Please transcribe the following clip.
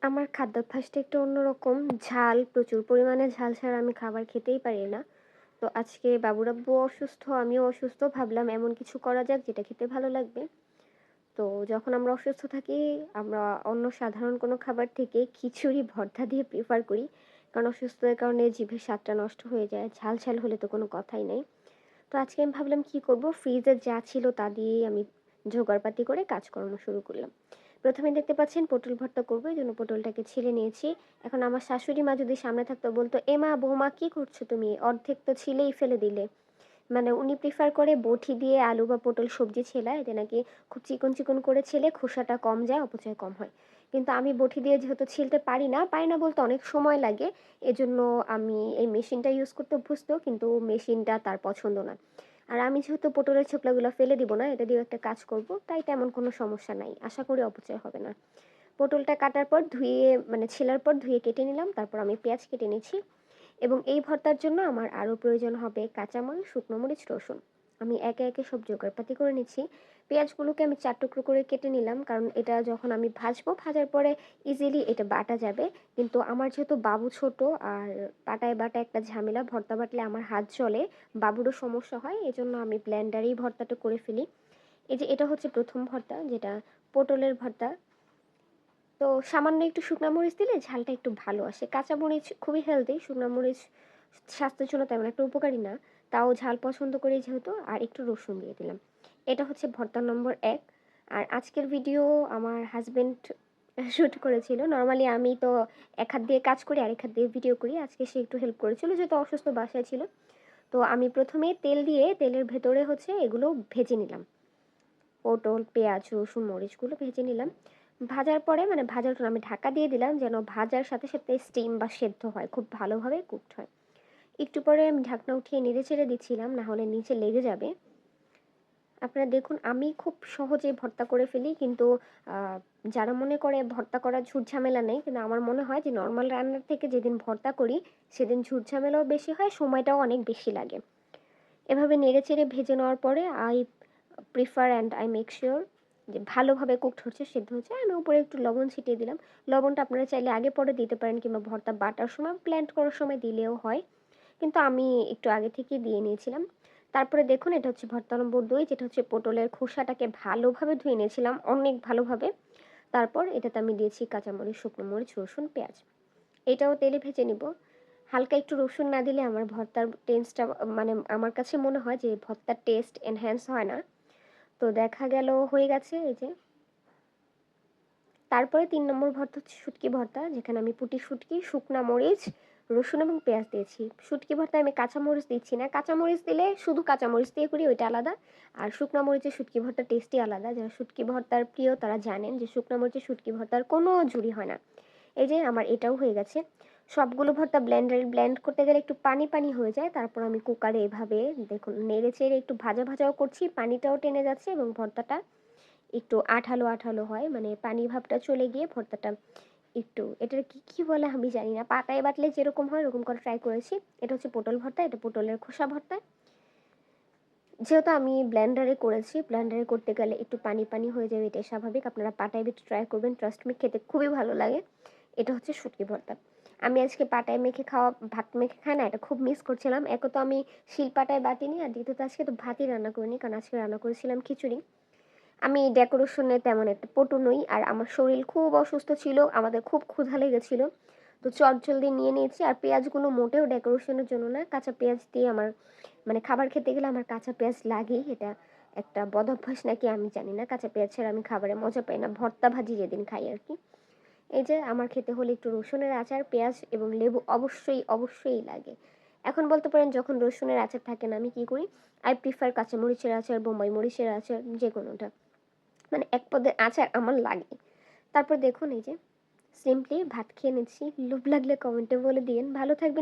আমার খাদ্যাভ্যাসটা একটু অন্যরকম। ঝাল, প্রচুর পরিমাণে ঝাল ছাড়া আমি খাবার খেতেই পারি না। তো আজকে বাবুর আব্বুও অসুস্থ, আমিও অসুস্থ। ভাবলাম এমন কিছু করা যাক যেটা খেতে ভালো লাগবে। তো যখন আমরা অসুস্থ থাকি, আমরা অন্য সাধারণ কোনো খাবার থেকে খিচুড়ি ভর্তা দিয়ে প্রেফার করি। কারণ অসুস্থতার কারণে জিভের স্বাদটা নষ্ট হয়ে যায়। ঝাল হলে তো কোনো কথাই নেই। তো আজকে আমি ভাবলাম কি করব, ফ্রিজে যা ছিল তা দিয়েই আমি জোগাড়পাতি করে কাজ করানো শুরু করলাম। প্রথমে দেখতে পাচ্ছেন পটল ভর্তা করবো, এই জন্য পটলটাকে ছিলে নিয়েছি। এখন আমার শাশুড়ি মা যদি সামনে থাকতো বলতো, এ মা বৌমা কি করছো তুমি, অর্ধেক তো ছিলেই ফেলে দিলে। মানে উনি প্রিফার করে বটি দিয়ে আলু বা পটল সবজি ছেলা, এতে নাকি খুব চিকন চিকন করে ছেলে খোসাটা কম যায়, অপচয় কম হয়। কিন্তু আমি বটি দিয়ে যেহেতু ছিলতে পারি না বলতে অনেক সময় লাগে, এজন্য আমি এই মেশিনটা ইউজ করতে অভ্যস্ত, কিন্তু মেশিনটা তার পছন্দ না। আর আমি যেহেতু পটলের ছোকলাগুলো ফেলে দিব না, এটা দিয়ে একটা কাজ করব, তাই তেমন কোনো সমস্যা নাই, আশা করি অপচয় হবে না। পটলটা কাটার পর ধুয়ে, মানে ছেলার পর ধুয়ে কেটে নিলাম, তারপর আমি পেঁয়াজ কেটে নিচ্ছি। এবং এই ভর্তার জন্য আমার আরও প্রয়োজন হবে কাঁচামরিচ, শুকনো মরিচ, রসুন। আমি একে একে সব জোগাড়পাতি করে নিচ্ছি। পেঁয়াজগুলোকে আমি 4 টুকরো করে কেটে নিলাম, কারণ এটা যখন আমি ভাজবো, ভাজার পরে ইজিলি এটা বাটা যাবে। কিন্তু আমার যেহেতু বাবু ছোট, আর পাটায় বাটা একটা ঝামেলা, ভর্তা বাটলে আমার হাত জ্বলে, বাবুরও সমস্যা হয়, এজন্য আমি ব্লেন্ডারেই ভর্তাটা করে ফেলি। এই যে এটা হচ্ছে প্রথম ভর্তা, যেটা পটলের ভর্তা। তো সামান্য একটু শুকনা মরিচ দিলে ঝালটা একটু ভালো আসে। কাঁচা মরিচ খুবই হেলদি, শুকনা মরিচ স্বাস্থ্যের জন্য তেমন একটা উপকারী না। তাও ঝাল পছন্দ করি যেহেতু, আর একটু রসুন দিয়ে দিলাম। এটা হচ্ছে ভর্তা নম্বর 1। আর আজকের ভিডিও আমার হাজবেন্ড শ্যুট করেছিল। নরমালি আমি তো এক হাত দিয়ে কাজ করি, আরেক হাত দিয়ে ভিডিও করি। আজকে সে একটু হেল্প করেছিল, যেহেতু অসুস্থ বাসায় ছিল। তো আমি প্রথমে তেল দিয়ে তেলের ভেতরে হচ্ছে এগুলো ভেজে নিলাম। পটল, পেঁয়াজ, রসুন, মরিচগুলো ভেজে নিলাম। ভাজার পরে, মানে ভাজার জন্য আমি ঢাকা দিয়ে দিলাম, যেন ভাজার সাথে সাথে স্টিম বা সেদ্ধ হয়, খুব ভালোভাবে কুকড হয়। একটু পরে আমি ঢাকনা উঠিয়ে নেড়ে চেড়ে দিচ্ছিলাম, না হলে নিচে লেগে যাবে। আপনারা দেখুন, আমি খুব সহজেই ভর্তা করে ফেলি, কিন্তু যারা মনে করে ভর্তা করার ঝুট ঝামেলা নেই, কিন্তু আমার মনে হয় যে নর্মাল রান্নার থেকে যেদিন ভর্তা করি সেদিন ঝুট ঝামেলাও বেশি হয়, সময়টাও অনেক বেশি লাগে। এভাবে নেড়েচেড়ে ভেজে নেওয়ার পরে I prefer and I make sure যে ভালোভাবে কুকড হচ্ছে, সেদ্ধ হচ্ছে। আমি উপরে একটু লবণ ছিটিয়ে দিলাম। লবণটা আপনারা চাইলে আগে পরে দিতে পারেন, কিংবা ভর্তা বাটার সময়, ব্লেন্ড করার সময় দিলেও হয়। কিন্তু আমি একটু আগে থেকেই দিয়ে নিয়েছিলাম। তারপরে দেখুন, এটা হচ্ছে ভর্তা নম্বর 2, যেটা হচ্ছে পটলের খোসাটাকে ভালোভাবে ধুয়ে নিয়েছিলাম, অনেক ভালোভাবে। তারপর এটাতে আমি দিয়েছি কাঁচামরিচ, শুকনো মরিচ, রসুন, পেঁয়াজ। এটাও তেলে ভেজে নিব। হালকা একটু রসুন না দিলে আমার ভর্তার টেস্টটা, মানে আমার কাছে মনে হয় যে ভর্তার টেস্ট এনহ্যান্স হয় না। তো দেখা গেল হয়ে গেছে এই যে। তারপরে 3 নম্বর ভর্তা হচ্ছে শুটকি ভর্তা, যেখানে আমি পুঁটি শুটকি, শুকনা মরিচ, রসুন এবং পেঁয়াজ দিয়েছি। শুটকি ভর্তায় আমি কাঁচামরিচ দিচ্ছি না। কাঁচামরিচ দিলে শুধু কাঁচামরিচ দিয়ে করি, ওইটা আলাদা। আর শুকনা মরিচের শুটকি ভর্তার টেস্টই আলাদা। যারা শুটকি ভর্তার প্রিয় তারা জানেন যে শুকনা মরিচের শুটকি ভর্তার কোনো জুড়ি হয় না। এই যে আমার এটাও হয়ে গেছে। সবগুলো ভর্তা ব্লেন্ডারে ব্লেন্ড করতে গেলে একটু পানি পানি হয়ে যায়। তারপর আমি কুকারে এভাবে দেখুন নেড়ে চেড়ে একটু ভাজা ভাজাও করছি, পানিটাও টেনে যাচ্ছে এবং ভর্তাটা একটু আঠালো আঠালো হয়, মানে পানি ভাবটা চলে গিয়ে ভর্তাটা একটু, এটার কি বলে আমি জানি না, পাটায় বাটলে যেরকম হয় ওরকম করে ট্রাই করেছি। এটা হচ্ছে পটল ভর্তা, এটা পটলের খোসা ভর্তা। যেহেতু আমি ব্লেন্ডারে করেছি, ব্লেন্ডারে করতে গেলে একটু পানি পানি হয়ে যাবে, এটাই স্বাভাবিক। আপনারা পাটায় বেটে ট্রাই করবেন, ট্রাস্ট মি, খেতে খুবই ভালো লাগে। এটা হচ্ছে শুটকি ভর্তা। আমি আজকে পাটায় মেখে খাওয়া, ভাত মেখে খাই না, এটা খুব মিস করছিলাম। একে তো আমি শিলপাটায় বাটিনি, আর দ্বিতীয়ত আজকে তো ভাতই রান্না করিনি, কারণ আজকে রান্না করেছিলাম খিচুড়ি। আমি ডেকোরেশনে তেমন একটা পটু নই, আর আমার শরীর খুব অসুস্থ ছিল, আমাদের খুব ক্ষুধা লেগেছিল। তো চটজলদি নিয়ে নিয়েছি। আর পেঁয়াজগুলো মোটেও ডেকোরেশনের জন্য না, কাঁচা পেঁয়াজ দিয়ে আমার, মানে খাবার খেতে গেলে আমার কাঁচা পেঁয়াজ লাগেই। এটা একটা বদভ্যাস নাকি আমি জানি না, কাঁচা পেঁয়াজ ছাড়া আমি খাবারে মজা পাই না, ভর্তা ভাজি যেদিন খাই আর কি। এই যে আমার খেতে হলে একটু রসুনের আচার, পেঁয়াজ এবং লেবু অবশ্যই অবশ্যই লাগে। এখন বলতে পারেন যখন রসুনের আচার থাকে না, আমি কি করি, আই প্রিফার কাঁচামরিচের আচার, বোম্বাই মরিচের আচার, যে কোনোটা, মানে এক পদের আচার আমার লাগে। তারপর দেখুন এই যে সিম্পলি ভাত খেয়ে নিচ্ছি। লোভ লাগলে কমেন্টে বলে দিয়েন। ভালো থাকবেন।